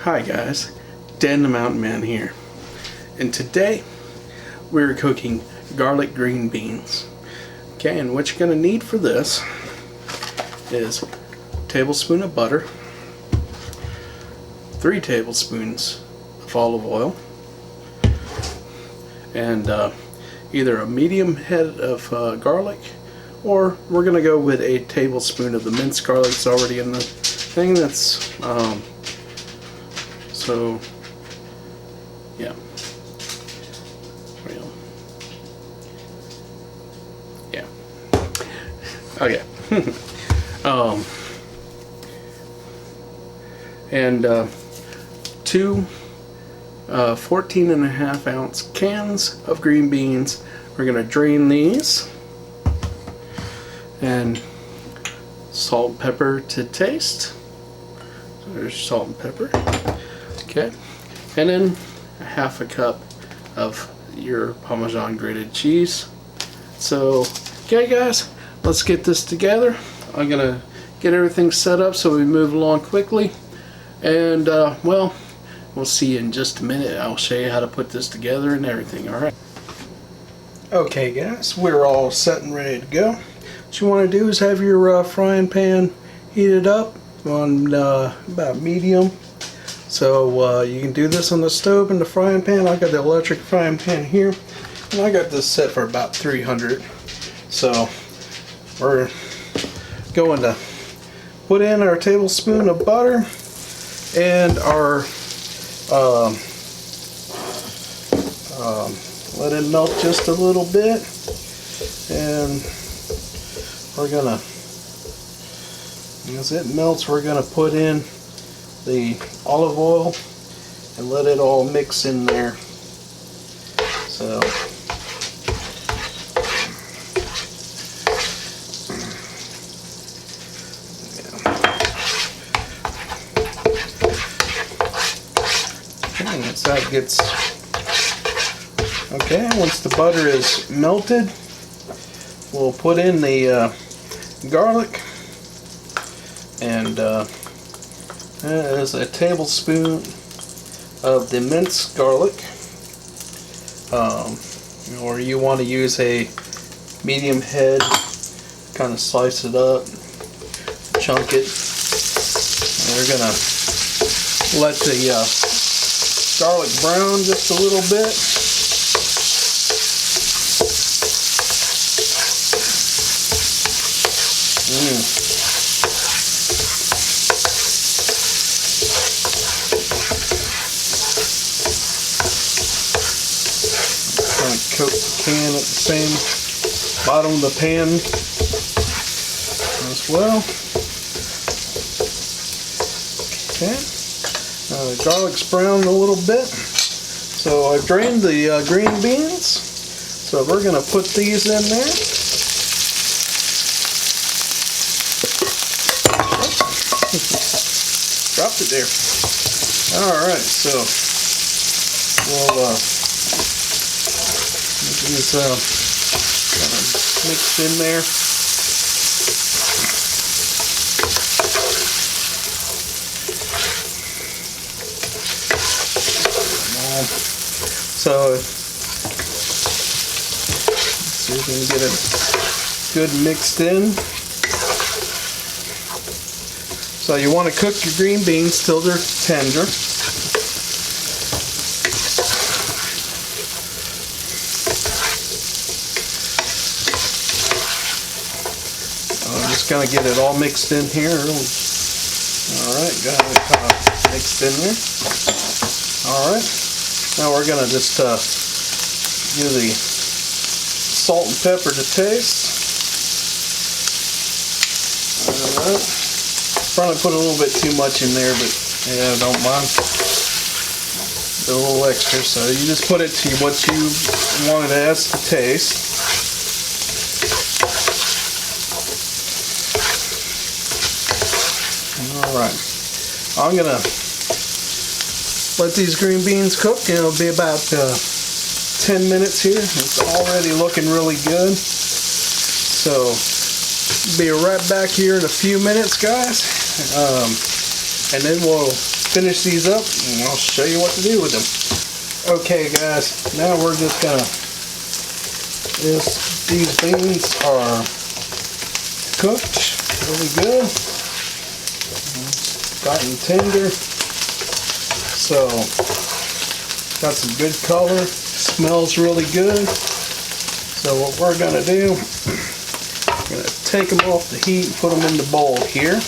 Hi guys, Dan the Mountain Man here, and today we're cooking garlic green beans. Okay, and what you're going to need for this is a tablespoon of butter, 3 tablespoons of olive oil, and either a medium head of garlic, or we're going to go with a tablespoon of the minced garlic that's already in the thing. That's so yeah, real, yeah, okay. And 2 14.5-ounce cans of green beans. We're gonna drain these, and salt and pepper to taste. So there's salt and pepper. Okay, and then a 1/2 cup of your Parmesan grated cheese. So, okay guys, let's get this together. I'm gonna get everything set up so we move along quickly, and well, we'll see you in just a minute. I'll show you how to put this together and everything. Alright. Okay guys, we're all set and ready to go. What you want to do is have your frying pan heated up on about medium. So you can do this on the stove and the frying pan. I got the electric frying pan here, and I got this set for about 300. So we're going to put in our tablespoon of butter and our let it melt just a little bit, and we're gonna, as it melts, we're gonna put in the olive oil and let it all mix in there. So okay, once that gets okay, once the butter is melted, we'll put in the garlic, and there's a tablespoon of the minced garlic, or you want to use a medium head, kind of slice it up, chunk it, and we're gonna let the garlic brown just a little bit. Coat the can at the same bottom of the pan as well. Okay, the garlic's browned a little bit, so I've drained the green beans, so we're going to put these in there. Dropped it there. Alright, so we'll these kind of mixed in there. So let's see if we can get it good mixed in. So you want to cook your green beans till they're tender. Just gonna get it all mixed in here. Alright, got it kind of mixed in there. Alright, now we're gonna just do the salt and pepper to taste. Alright, probably put a little bit too much in there, but yeah, don't mind. A little extra, so you just put it to what you want it as to taste. Alright, I'm going to let these green beans cook, and it'll be about 10 minutes here. It's already looking really good. So, be right back here in a few minutes, guys. And then we'll finish these up and I'll show you what to do with them. Okay guys, now we're just gonna, these beans are cooked really good, gotten tender, so got some good color, smells really good. So what we're gonna do, we're gonna take them off the heat and put them in the bowl here.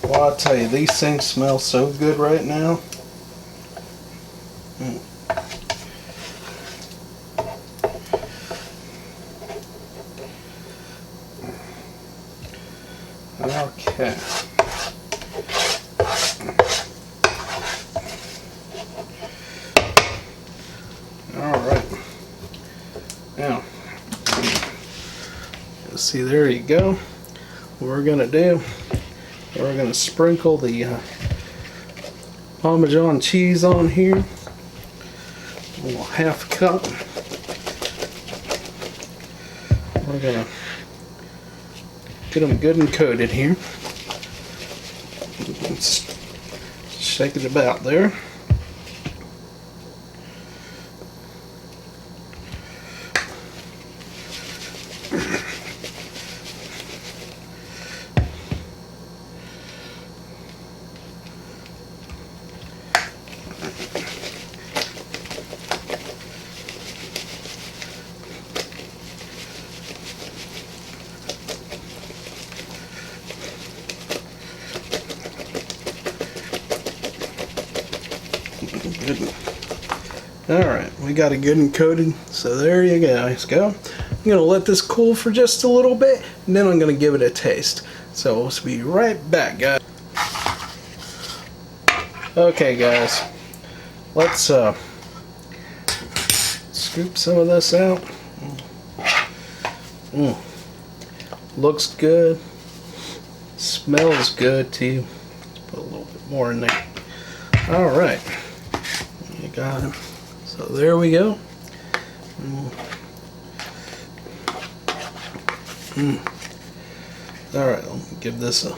Well, I'll tell you, these things smell so good right now. Okay. Alright. Now, see, there you go. What we're going to do, we're going to sprinkle the Parmesan cheese on here. A little half cup. We're going to get them good and coated here. Let's shake it about there. Alright, we got it good and coated, so there you guys go. I'm going to let this cool for just a little bit, and then I'm going to give it a taste. So we'll be right back, guys. Okay guys, let's scoop some of this out. Looks good, smells good too. Let's put a little bit more in there. Alright, you got him. So there we go. Alright, let me give this a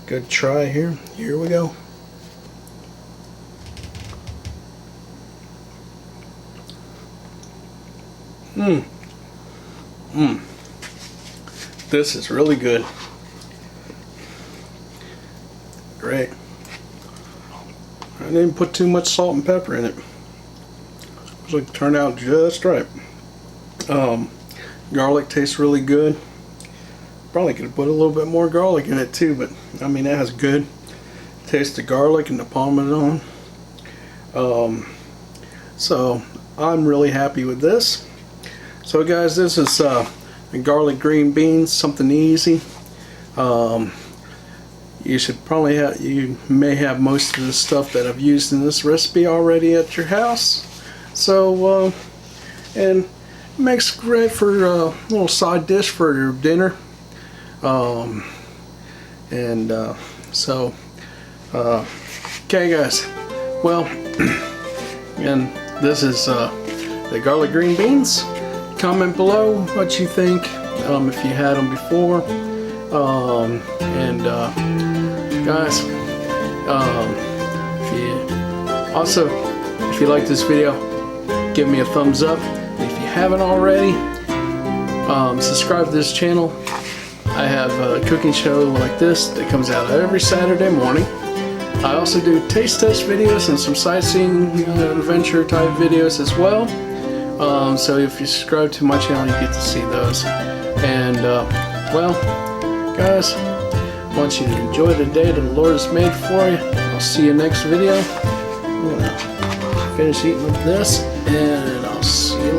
good try here. Here we go. This is really good. Great. I didn't put too much salt and pepper in it. So it turned out just right. Garlic tastes really good. Probably could have put a little bit more garlic in it too, but I mean, it has good taste of garlic and the Parmesan. So I'm really happy with this. So guys, this is garlic green beans, something easy. You should probably have, you may have most of the stuff that I've used in this recipe already at your house. So, and it makes great for a little side dish for your dinner. Okay guys, well, and this is the garlic green beans. Comment below what you think, if you had them before. Guys, if you like this video, give me a thumbs up. And if you haven't already, subscribe to this channel. I have a cooking show like this that comes out every Saturday morning. I also do taste test videos and some sightseeing adventure type videos as well. So if you subscribe to my channel, you get to see those. And well, guys, I want you to enjoy the day that the Lord has made for you. I'll see you next video. I'm gonna finish eating with this, and I'll see you later.